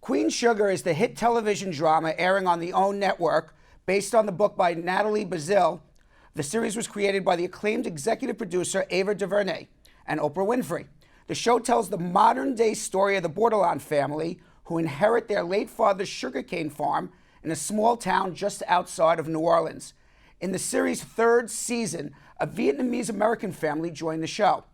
Queen Sugar is the hit television drama airing on the OWN network based on the book by Natalie Bazile. The series was created by the acclaimed executive producer Ava DuVernay and Oprah Winfrey. The show tells the modern-day story of the Bordelon family who inherit their late father's sugarcane farm in a small town just outside of New Orleans. In the series' third season, a Vietnamese-American family joined the show.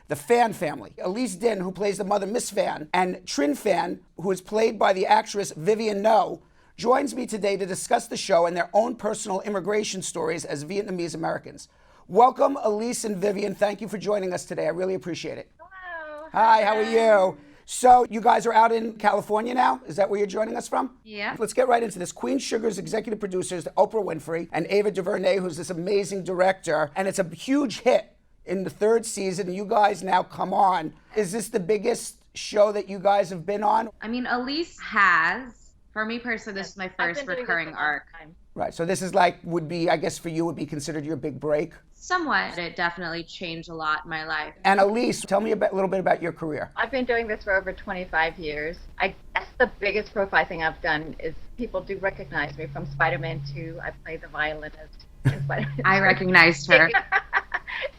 The Phan family, Elyse Dinh, who plays the mother, Miss Phan, and Trinh Phan, who is played by the actress Vivienne Ngo, joins me today to discuss the show and their own personal immigration stories as Vietnamese-Americans. Welcome, Elyse and Vivienne. Thank you for joining us today. I really appreciate it. Hello. Hi, how are you? So you guys are out in California now? Is that where you're joining us from? Yeah. Let's get right into this. Queen Sugar's executive producers, Oprah Winfrey, and Ava DuVernay, who's this amazing director, and it's a huge hit in the third season. You guys now come on. Is this the biggest show that you guys have been on? I mean, Elyse has. For me personally, this is my first recurring arc. Right, so this is like, would be, I guess for you, would be considered your big break? Somewhat. It definitely changed a lot in my life. And Elyse, tell me a little bit about your career. I've been doing this for over 25 years. I guess the biggest profile thing I've done is people do recognize me from Spider-Man 2. I play the violinist in Spider-Man 2. I recognized her.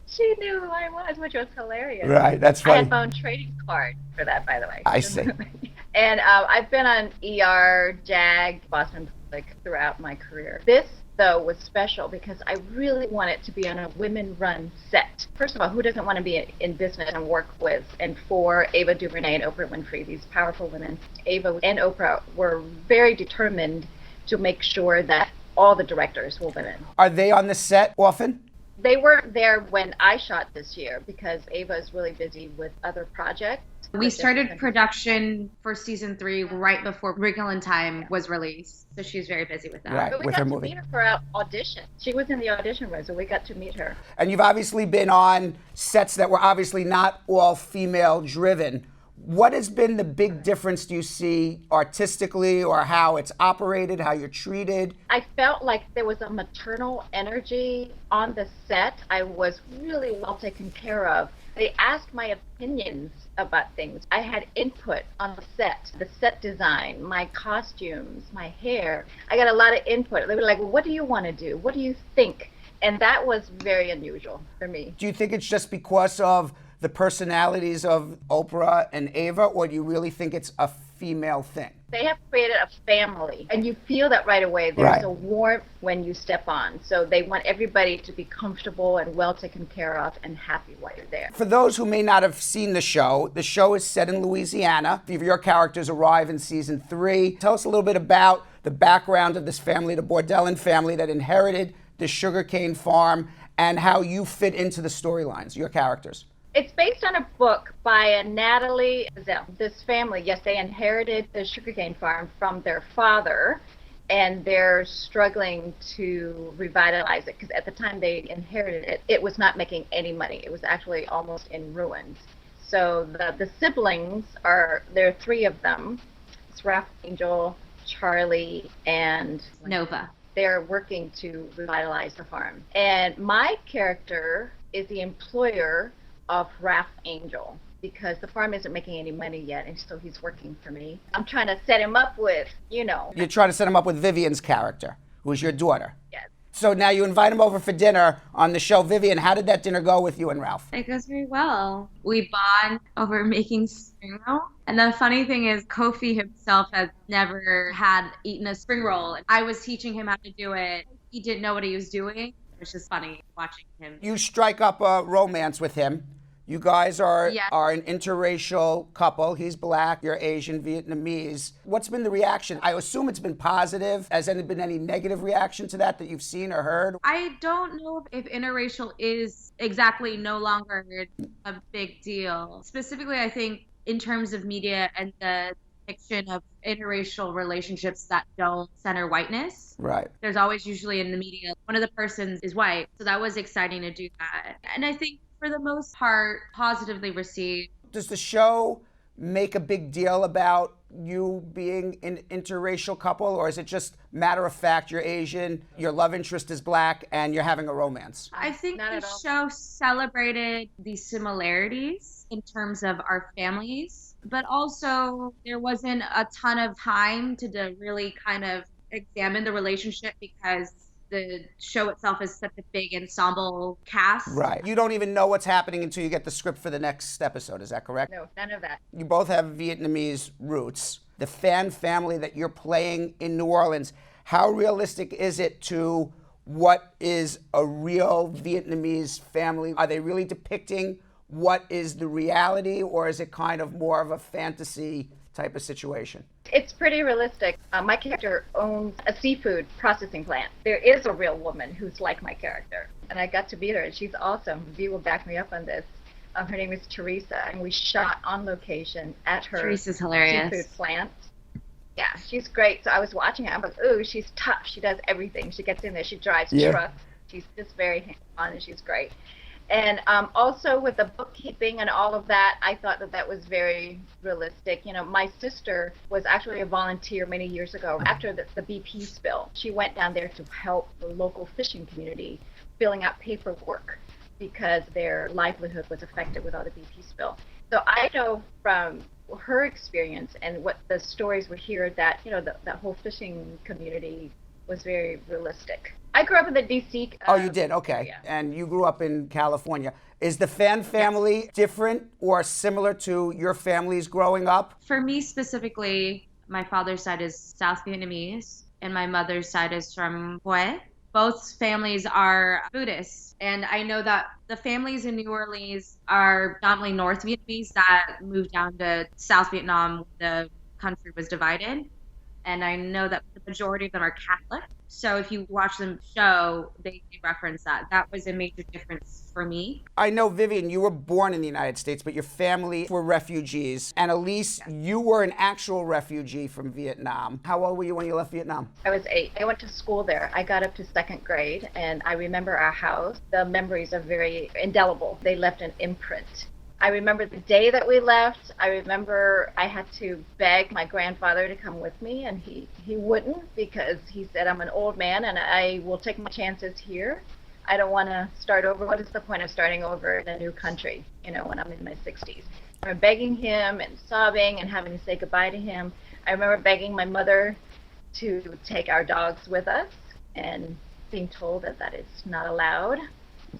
She knew who I was, which was hilarious. Right, that's funny. I had my own trading card for that, by the way. I see. And I've been on ER, JAG, Boston Public throughout my career. This, though, was special because I really wanted to be on a women-run set. First of all, who doesn't want to be in business and work with and for Ava DuVernay and Oprah Winfrey, these powerful women? Ava and Oprah were very determined to make sure that all the directors were women. Are they on the set often? They weren't there when I shot this year because Ava is really busy with other projects. We started production for season 3 right before Wrinkle in Time was released. So she's very busy with that. Right. But we with got her to movie. meet her for our audition. She was in the audition room, so we got to meet her. And you've obviously been on sets that were obviously not all female driven. What has been the big difference, do you see, artistically, or how it's operated, how you're treated? I felt like there was a maternal energy on the set. I was really well taken care of. They asked my opinions about things. I had input on the set design, my costumes, my hair. I got a lot of input. They were like, well, what do you want to do? What do you think? And that was very unusual for me. Do you think it's just because of the personalities of Oprah and Ava, or do you really think it's a female thing? They have created a family, and you feel that right away. There's a warmth when you step on. So they want everybody to be comfortable and well taken care of and happy while you're there. For those who may not have seen the show is set in Louisiana. Your characters arrive in season 3. Tell us a little bit about the background of this family, the Bordelon family that inherited the sugarcane farm, and how you fit into the storylines, your characters. It's based on a book by Natalie Bazile. This family, yes, they inherited the sugarcane farm from their father, and they're struggling to revitalize it because at the time they inherited it, it was not making any money. It was actually almost in ruins. So the siblings there are 3 of them. It's Ralph, Angel, Charlie, and Nova. They're working to revitalize the farm. And my character is the employer of Ralph Angel because the farm isn't making any money yet, and so he's working for me. I'm trying to set him up with, You're trying to set him up with Vivienne's character, who is your daughter. Yes. So now you invite him over for dinner on the show. Vivienne, how did that dinner go with you and Ralph? It goes very well. We bond over making spring roll. And the funny thing is, Kofi himself has never had eaten a spring roll. I was teaching him how to do it. He didn't know what he was doing. It was just funny watching him. You strike up a romance with him. You guys are an interracial couple. He's black, you're Asian, Vietnamese. What's been the reaction? I assume it's been positive. Has there been any negative reaction to that you've seen or heard? I don't know if interracial is exactly no longer a big deal. Specifically, I think in terms of media and the depiction of interracial relationships that don't center whiteness. Right. There's always usually in the media, one of the persons is white. So that was exciting to do that. And I think for the most part, positively received. Does the show make a big deal about you being an interracial couple, or is it just matter of fact, you're Asian, your love interest is black, and you're having a romance? I think the show celebrated the similarities in terms of our families but also there wasn't a ton of time really kind of examine the relationship because the show itself is such a big ensemble cast. Right. You don't even know what's happening until you get the script for the next episode. Is that correct? No, none of that. You both have Vietnamese roots. The fan family that you're playing in New Orleans, how realistic is it to what is a real Vietnamese family? Are they really depicting what is the reality, or is it kind of more of a fantasy type of situation? It's pretty realistic. My character owns a seafood processing plant. There is a real woman who's like my character, and I got to meet her, and she's awesome. V will back me up on this. Her name is Teresa, and we shot on location at her Teresa's hilarious. seafood plant. Yeah, she's great. So I was watching her. I'm like, ooh, she's tough. She does everything. She gets in there. She drives trucks. She's just very hands-on, and she's great. And also with the bookkeeping and all of that, I thought that that was very realistic. You know, my sister was actually a volunteer many years ago after the BP spill. She went down there to help the local fishing community filling out paperwork because their livelihood was affected with all the BP spill. So I know from her experience and what the stories were here that, you know, that whole fishing community was very realistic. I grew up in the D.C. Oh, you did? Okay. Yeah. And you grew up in California. Is the fan family different or similar to your families growing up? For me specifically, my father's side is South Vietnamese and my mother's side is from Hue. Both families are Buddhists. And I know that the families in New Orleans are predominantly North Vietnamese that moved down to South Vietnam when the country was divided. And I know that the majority of them are Catholic. So if you watch the show, they reference that. That was a major difference for me. I know, Vivian, you were born in the United States, but your family were refugees. And Elyse, you were an actual refugee from Vietnam. How old were you when you left Vietnam? I was 8. I went to school there. I got up to 2nd grade, and I remember our house. The memories are very indelible. They left an imprint. I remember the day that we left. I remember I had to beg my grandfather to come with me, and he wouldn't because he said, I'm an old man and I will take my chances here. I don't want to start over. What is the point of starting over in a new country, you know, when I'm in my 60s? I remember begging him and sobbing and having to say goodbye to him. I remember begging my mother to take our dogs with us and being told that that is not allowed.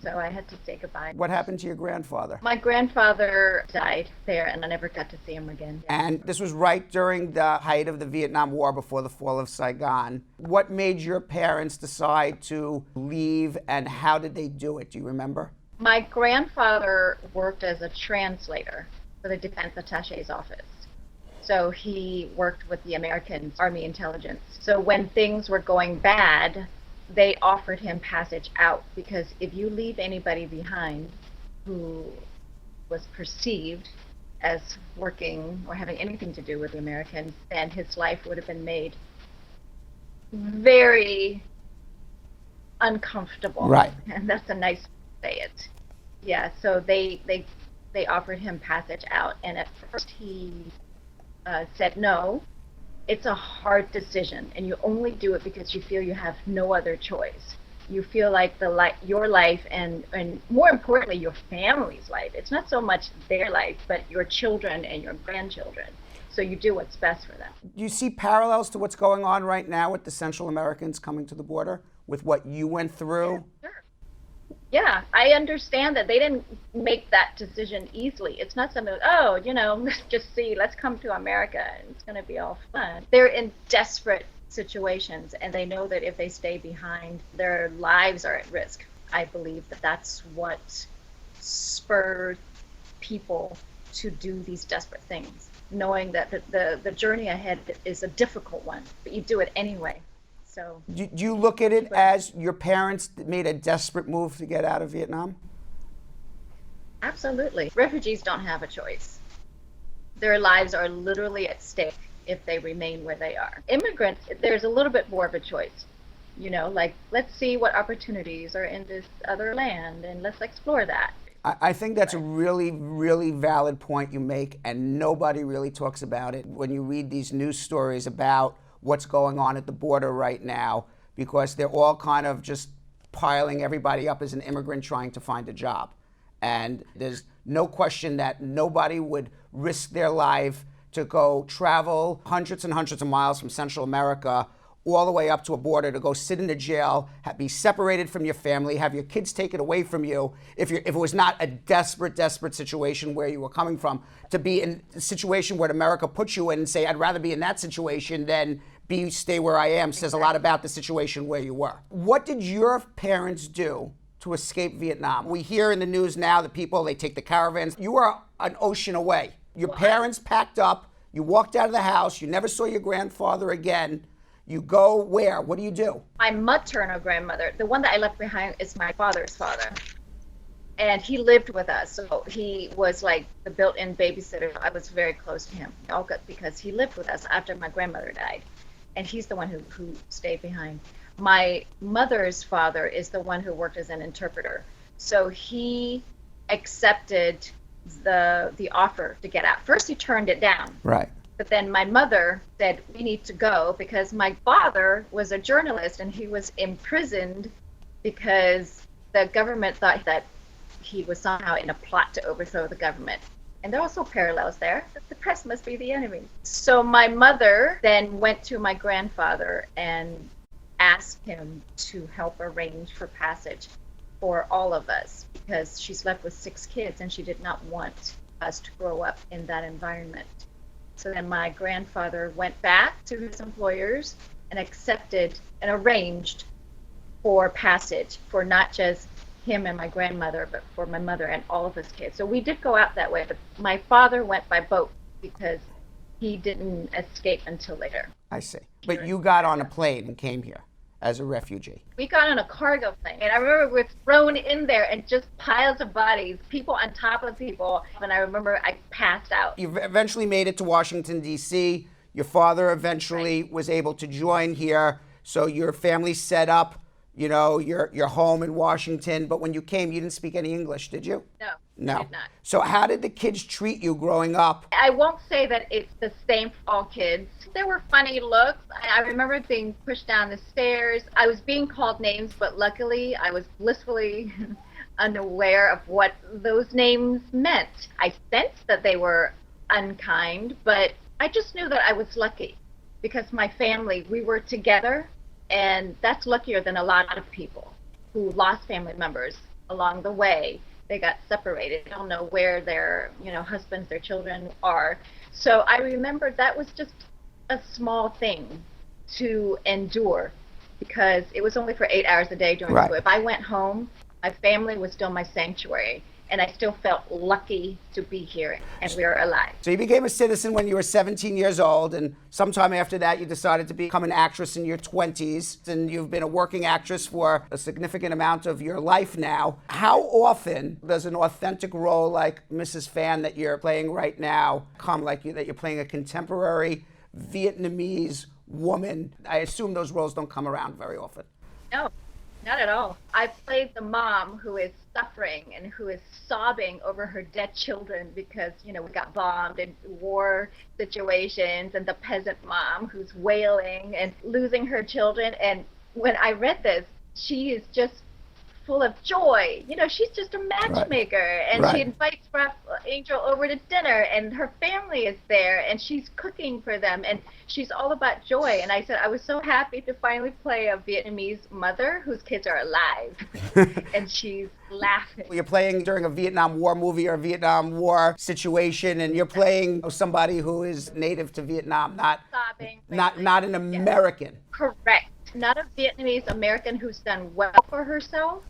So I had to say goodbye. What happened to your grandfather? My grandfather died there, and I never got to see him again. And this was right during the height of the Vietnam War, before the fall of Saigon. What made your parents decide to leave, and how did they do it? Do you remember? My grandfather worked as a translator for the Defense Attaché's office. So he worked with the American Army intelligence. So when things were going bad, they offered him passage out, because if you leave anybody behind who was perceived as working or having anything to do with the Americans, then his life would have been made very uncomfortable. Right. And that's a nice way to say it. Yeah, so they offered him passage out, and at first he said no. It's a hard decision, and you only do it because you feel you have no other choice. You feel like your life and more importantly, your family's life. It's not so much their life, but your children and your grandchildren. So you do what's best for them. Do you see parallels to what's going on right now with the Central Americans coming to the border, with what you went through? Sure. Yeah, I understand that they didn't make that decision easily. It's not something like, oh, you know, let's come to America and it's going to be all fun. They're in desperate situations, and they know that if they stay behind, their lives are at risk. I believe that that's what spurs people to do these desperate things, knowing that the journey ahead is a difficult one, but you do it anyway. So, Do you look at it as your parents made a desperate move to get out of Vietnam? Absolutely. Refugees don't have a choice. Their lives are literally at stake if they remain where they are. Immigrants, there's a little bit more of a choice. You know, like, let's see what opportunities are in this other land and let's explore that. I think that's a really, really valid point you make, and nobody really talks about it when you read these news stories about what's going on at the border right now, because they're all kind of just piling everybody up as an immigrant trying to find a job. And there's no question that nobody would risk their life to go travel hundreds and hundreds of miles from Central America all the way up to a border to go sit in a jail, be separated from your family, have your kids taken away from you, if it was not a desperate, desperate situation where you were coming from, to be in a situation where America puts you in and say, I'd rather be in that situation than stay where I am, says a lot about the situation where you were. What did your parents do to escape Vietnam? We hear in the news now that people, they take the caravans. You were an ocean away. Your parents packed up, you walked out of the house, you never saw your grandfather again. You go where? What do you do? My maternal grandmother, the one that I left behind, is my father's father. And he lived with us. So he was like the built-in babysitter. I was very close to him, all good, because he lived with us after my grandmother died. And he's the one who stayed behind. My mother's father is the one who worked as an interpreter. So he accepted the offer to get out. First, he turned it down. Right. But then my mother said, we need to go, because my father was a journalist and he was imprisoned because the government thought that he was somehow in a plot to overthrow the government. And there are also parallels there. The press must be the enemy. So my mother then went to my grandfather and asked him to help arrange for passage for all of us, because she's left with 6 kids and she did not want us to grow up in that environment. So then my grandfather went back to his employers and accepted and arranged for passage for not just him and my grandmother, but for my mother and all of his kids. So we did go out that way, but my father went by boat because he didn't escape until later. I see. But you got on a plane and came here as a refugee. We got on a cargo plane, and I remember we were thrown in there and just piles of bodies, people on top of people, and I remember I passed out. You eventually made it to Washington, D.C. Your father eventually was able to join here, so your family set up, your home in Washington, but when you came, you didn't speak any English, did you? No, I did not. So how did the kids treat you growing up? I won't say that it's the same for all kids. There were funny looks. I remember being pushed down the stairs. I was being called names, but luckily I was blissfully unaware of what those names meant. I sensed that they were unkind, but I just knew that I was lucky because my family, we were together, and that's luckier than a lot of people who lost family members along the way. They got separated. They don't know where their, husbands, their children are. So I remember that was just a small thing to endure because it was only for 8 hours a day during school. If I went home, my family was still my sanctuary, and I still felt lucky to be here, and we are alive. So you became a citizen when you were 17 years old, and sometime after that you decided to become an actress in your 20s, and you've been a working actress for a significant amount of your life now. How often does an authentic role like Mrs. Phan that you're playing right now come, that you're playing a contemporary Vietnamese woman? I assume those roles don't come around very often. No. Not at all. I played the mom who is suffering and who is sobbing over her dead children because, we got bombed in war situations, and the peasant mom who's wailing and losing her children. And when I read this, she is just full of joy. She's just a matchmaker, and she invites Angel over to dinner, and her family is there, and she's cooking for them, and she's all about joy. And I said I was so happy to finally play a Vietnamese mother whose kids are alive, and she's laughing. You're playing during a Vietnam War movie or a Vietnam War situation, and you're playing somebody who is native to Vietnam, not an American. Correct. Not a Vietnamese-American who's done well for herself,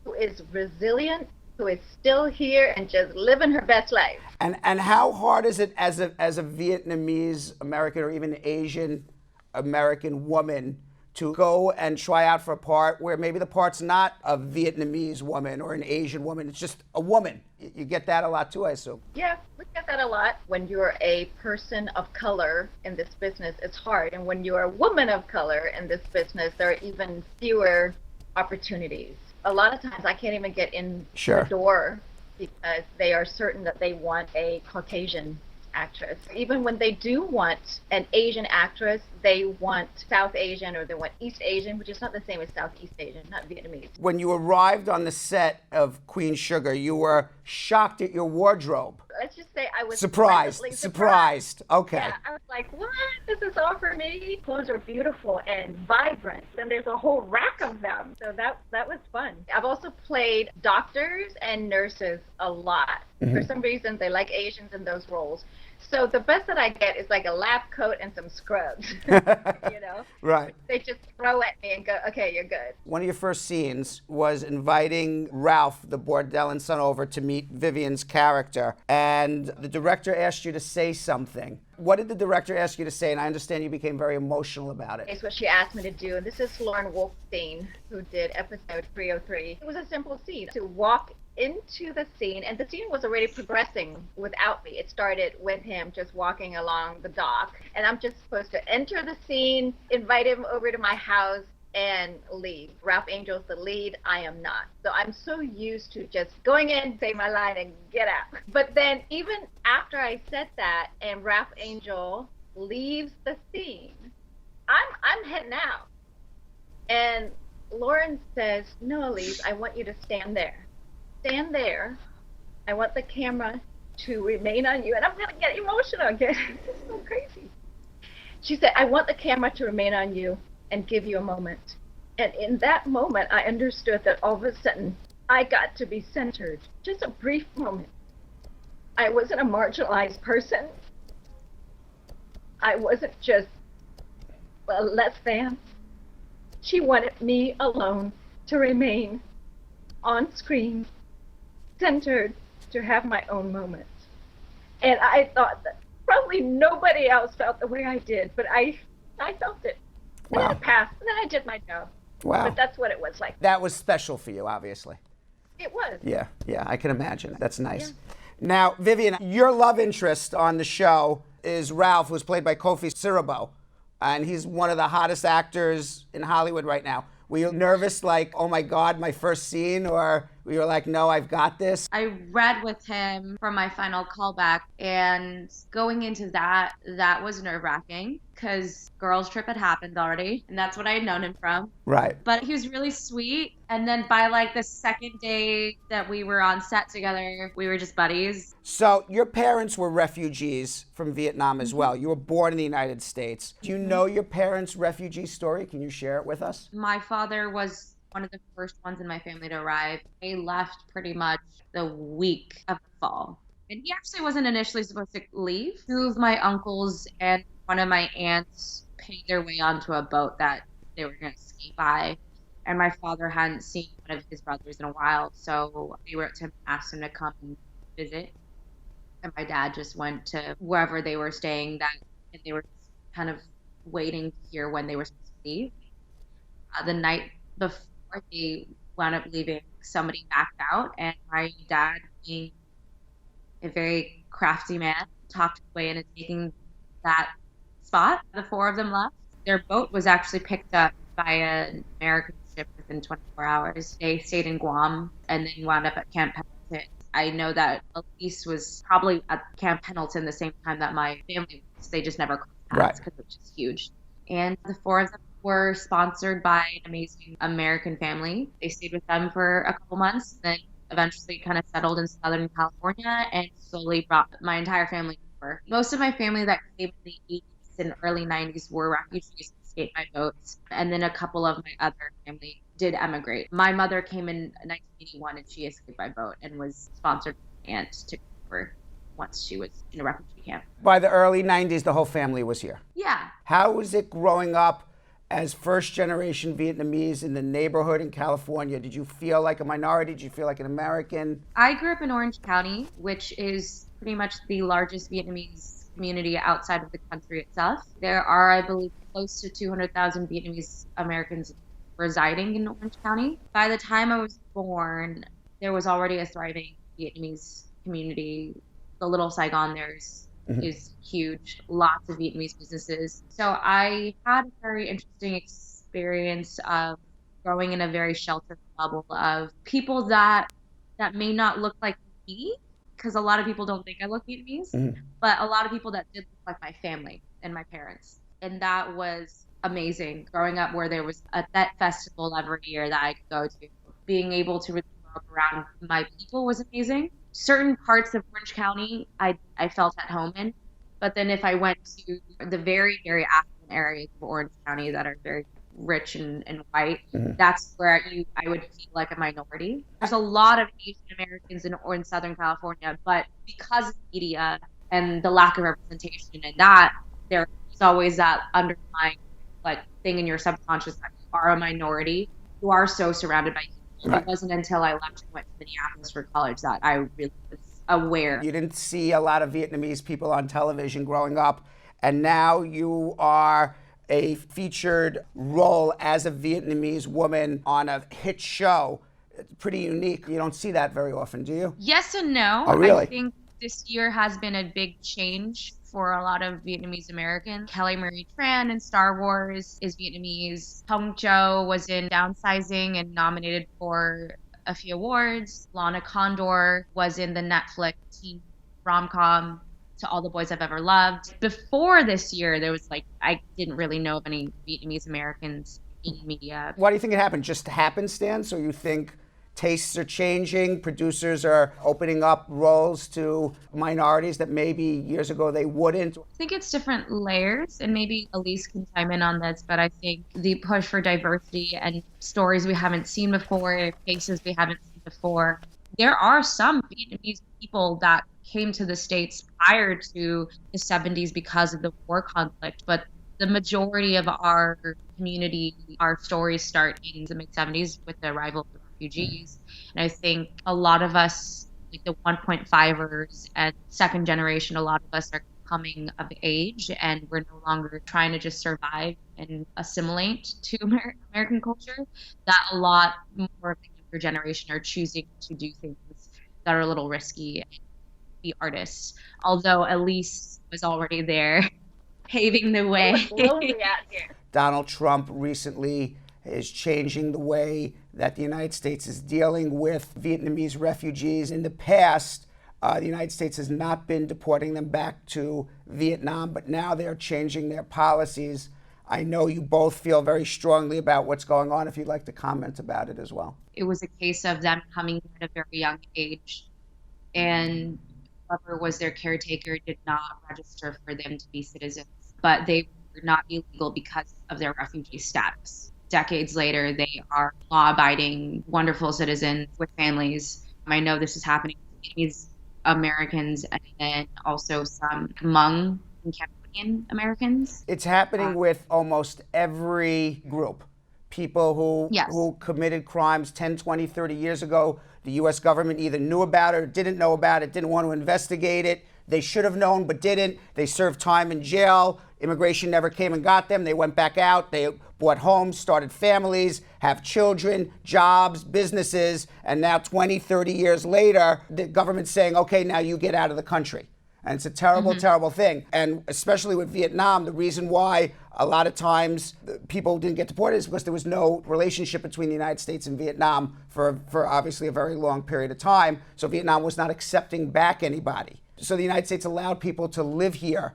who is resilient, who is still here and just living her best life. And how hard is it as a Vietnamese-American or even Asian-American woman to go and try out for a part where maybe the part's not a Vietnamese woman or an Asian woman, it's just a woman? You get that a lot too, I assume. Yeah, we get that a lot. When you're a person of color in this business, it's hard. And when you're a woman of color in this business, there are even fewer opportunities. A lot of times I can't even get in the door because they are certain that they want a Caucasian actress. Even when they do want an Asian actress, they want South Asian or they want East Asian, which is not the same as Southeast Asian, not Vietnamese. When you arrived on the set of Queen Sugar, you were shocked at your wardrobe. Let's just say I was Surprised. Okay. Yeah, I was like, what? This is all for me? Clothes are beautiful and vibrant, and there's a whole rack of them. So that was fun. I've also played doctors and nurses a lot. For some reason, they like Asians in those roles. So the best that I get is like a lab coat and some scrubs, you know? Right. They just throw at me and go, okay, you're good. One of your first scenes was inviting Ralph, the Bordellan son, over to meet Vivian's character. And the director asked you to say something. What did the director ask you to say? And I understand you became very emotional about it. It's what she asked me to do. And this is Lauren Wolfstein, who did episode 303. It was a simple scene to walk into the scene, and the scene was already progressing without me. It started with him just walking along the dock, and I'm just supposed to enter the scene, invite him over to my house, and leave. Ralph Angel's the lead, I am not. So I'm so used to just going in, say my line, and get out. But then even after I said that, and Ralph Angel leaves the scene, I'm heading out. And Lauren says, no, Elyse, I want you to stand there. Stand there. I want the camera to remain on you. And I'm going to get emotional again. This is so crazy. She said, I want the camera to remain on you and give you a moment. And in that moment, I understood that all of a sudden, I got to be centered. Just a brief moment. I wasn't a marginalized person. I wasn't just a less than. She wanted me alone to remain on screen, centered, to have my own moment. And I thought that probably nobody else felt the way I did, but I felt it. And Wow. then it passed, and then I did my job. Wow. But that's what it was like. That was special for you, obviously. It was. Yeah, I can imagine. That's nice. Yeah. Now, Vivian, your love interest on the show is Ralph, who's played by Kofi Siriboe, and he's one of the hottest actors in Hollywood right now. Were you nervous, like, oh my God, my first scene, or were you like, no, I've got this? I read with him for my final callback, and going into that was nerve-wracking because Girls Trip had happened already, and that's what I had known him from. Right. But he was really sweet, and then by like the second day that we were on set together, we were just buddies. So your parents were refugees from Vietnam as well. You were born in the United States. Do you know your parents' refugee story? Can you share it with us? My father was one of the first ones in my family to arrive. They left pretty much the week of the fall. And he actually wasn't initially supposed to leave. Two of my uncles and one of my aunts paid their way onto a boat that they were going to ski by. And my father hadn't seen one of his brothers in a while. So they wrote to him and asked him to come and visit. And my dad just went to wherever they were staying, and they were kind of waiting to hear when they were supposed to leave. The night before they wound up leaving, somebody backed out, and my dad, being a very crafty man, talked his way into taking that spot. The four of them left. Their boat was actually picked up by an American ship within 24 hours. They stayed in Guam and then wound up at Camp Pendleton. I know that Elyse was probably at Camp Pendleton the same time that my family was. They just never crossed paths because it was just huge. And the four of them were sponsored by an amazing American family. They stayed with them for a couple months, then eventually kind of settled in Southern California and slowly brought my entire family over. Most of my family that came in the 80s and early 90s were refugees and escaped by boats. And then a couple of my other family did emigrate. My mother came in 1981 and she escaped by boat and was sponsored by my aunt to come over once she was in a refugee camp. By the early 90s, the whole family was here. Yeah. How was it growing up as first-generation Vietnamese in the neighborhood in California? Did you feel like a minority? Did you feel like an American? I grew up in Orange County, which is pretty much the largest Vietnamese community outside of the country itself. There are, I believe, close to 200,000 Vietnamese Americans residing in Orange County. By the time I was born, there was already a thriving Vietnamese community. The Little Saigon is huge, lots of Vietnamese businesses. So I had a very interesting experience of growing in a very sheltered bubble of people that may not look like me, because a lot of people don't think I look Vietnamese, but a lot of people that did look like my family and my parents. And that was amazing growing up where there was that festival every year that I could go to. Being able to really grow up around my people was amazing. Certain parts of Orange County I felt at home in. But then if I went to the very, very affluent areas of Orange County that are very rich and white, that's where I would feel like a minority. There's a lot of Asian Americans in Southern California, but because of media and the lack of representation in that, there's always that underlying like thing in your subconscious that you are a minority. You are so surrounded by people. Right. It wasn't until I left and went to Minneapolis for college that I really was aware. You didn't see a lot of Vietnamese people on television growing up, and now you are a featured role as a Vietnamese woman on a hit show. It's pretty unique. You don't see that very often, do you? Yes and no. Oh, really? I think this year has been a big change for a lot of Vietnamese-American. Kelly Marie Tran in Star Wars is Vietnamese. Hong Jo was in Downsizing and nominated for a few awards. Lana Condor was in the Netflix teen rom-com To All the Boys I've Ever Loved. Before this year, there was I didn't really know of any Vietnamese Americans in media. Why do you think it happened? Just happenstance? Or you think tastes are changing, producers are opening up roles to minorities that maybe years ago they wouldn't? I think it's different layers, and maybe Elyse can chime in on this, but I think the push for diversity and stories we haven't seen before, faces we haven't seen before. There are some Vietnamese people that came to the States prior to the 70s because of the war conflict, but the majority of our community, our stories start in the mid-70s with the arrival of the refugees. And I think a lot of us, like the 1.5ers and second generation, a lot of us are coming of age, and we're no longer trying to just survive and assimilate to American culture. That a lot more of the younger generation are choosing to do things that are a little risky and be artists. Although Elyse was already there paving the way. It was lonely out here. Donald Trump recently is changing the way that the United States is dealing with Vietnamese refugees. In the past, the United States has not been deporting them back to Vietnam, but now they're changing their policies. I know you both feel very strongly about what's going on, if you'd like to comment about it as well. It was a case of them coming at a very young age, and whoever was their caretaker did not register for them to be citizens, but they were not illegal because of their refugee status. Decades later, they are law-abiding, wonderful citizens with families. I know this is happening to Vietnamese Americans and then also some Hmong and Cambodian Americans. It's happening with almost every group. People who committed crimes 10, 20, 30 years ago. The U.S. government either knew about it or didn't know about it, didn't want to investigate it. They should have known but didn't. They served time in jail. Immigration never came and got them. They went back out. They bought homes, started families, have children, jobs, businesses. And now 20, 30 years later, the government's saying, okay, now you get out of the country. And it's a terrible, terrible thing. And especially with Vietnam, the reason why a lot of times people didn't get deported is because there was no relationship between the United States and Vietnam for obviously a very long period of time. So Vietnam was not accepting back anybody. So the United States allowed people to live here,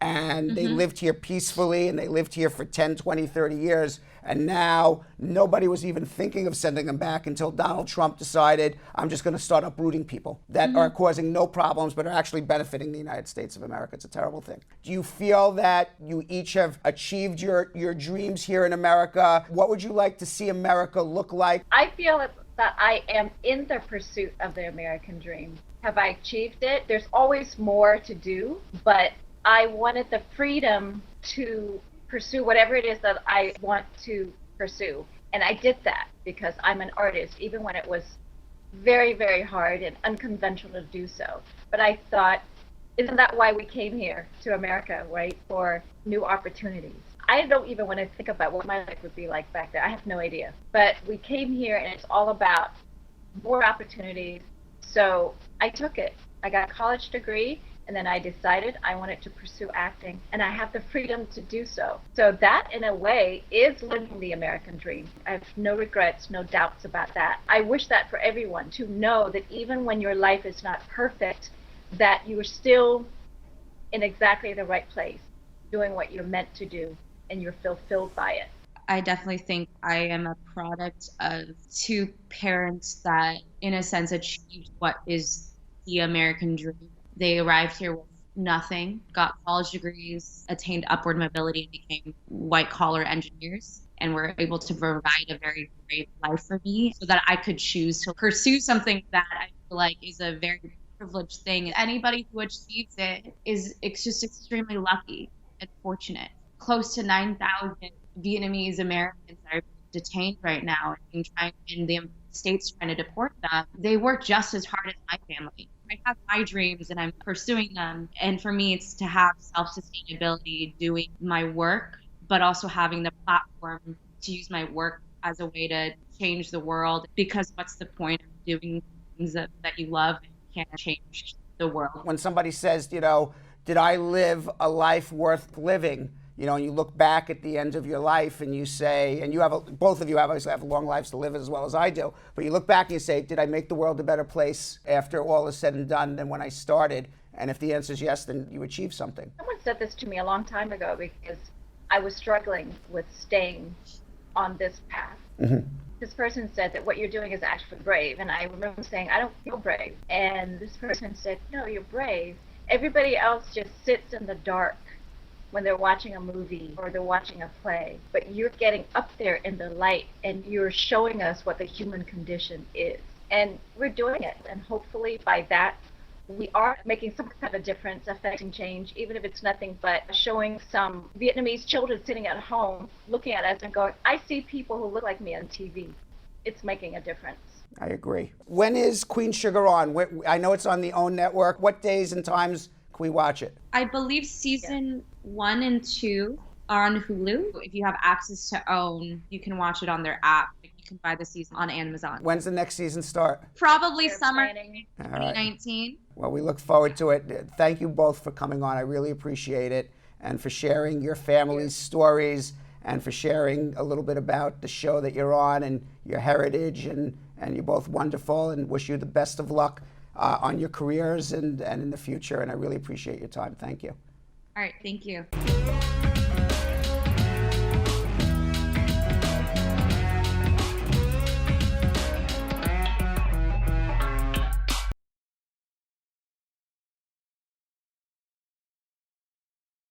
and they lived here peacefully, and they lived here for 10, 20, 30 years. And now nobody was even thinking of sending them back until Donald Trump decided, I'm just going to start uprooting people that are causing no problems but are actually benefiting the United States of America. It's a terrible thing. Do you feel that you each have achieved your dreams here in America? What would you like to see America look like? I feel that I am in the pursuit of the American dream. Have I achieved it? There's always more to do, but I wanted the freedom to pursue whatever it is that I want to pursue. And I did that because I'm an artist, even when it was very, very hard and unconventional to do so. But I thought, isn't that why we came here to America, right? For new opportunities. I don't even want to think about what my life would be like back there. I have no idea. But we came here and it's all about more opportunities. So I took it. I got a college degree And then I decided I wanted to pursue acting, and I have the freedom to do so. So that, in a way, is living the American dream. I have no regrets, no doubts about that. I wish that for everyone, to know that even when your life is not perfect, that you are still in exactly the right place, doing what you're meant to do, and you're fulfilled by it. I definitely think I am a product of two parents that, in a sense, achieved what is the American dream. They arrived here with nothing, got college degrees, attained upward mobility, and became white-collar engineers, and were able to provide a very great life for me so that I could choose to pursue something that I feel like is a very privileged thing. Anybody who achieves it it's just extremely lucky and fortunate. Close to 9,000 Vietnamese-Americans are detained right now and in the states trying to deport them. They work just as hard as my family. I have my dreams and I'm pursuing them. And for me, it's to have self-sustainability doing my work, but also having the platform to use my work as a way to change the world. Because what's the point of doing things that you love and can't change the world? When somebody says, did I live a life worth living? And you look back at the end of your life and you say, and both of you obviously have long lives to live as well as I do, but you look back and you say, did I make the world a better place after all is said and done than when I started? And if the answer is yes, then you achieved something. Someone said this to me a long time ago because I was struggling with staying on this path. Mm-hmm. This person said that what you're doing is actually brave. And I remember saying, I don't feel brave. And this person said, no, you're brave. Everybody else just sits in the dark when they're watching a movie or they're watching a play, but you're getting up there in the light and you're showing us what the human condition is. And we're doing it. And hopefully by that, we are making some kind of difference, affecting change, even if it's nothing but showing some Vietnamese children sitting at home looking at us and going, I see people who look like me on TV. It's making a difference. I agree. When is Queen Sugar on? I know it's on the OWN network. What days and times can we watch it? I believe season 1 and 2 are on Hulu. If you have access to OWN, you can watch it on their app. You can buy the season on Amazon. When's the next season start? Probably They're summer planning. 2019. Well, we look forward to it. Thank you both for coming on. I really appreciate it, and for sharing your family's stories, and for sharing a little bit about the show that you're on and your heritage. And you're both wonderful, and wish you the best of luck on your careers and in the future. And I really appreciate your time. Thank you. All right, thank you.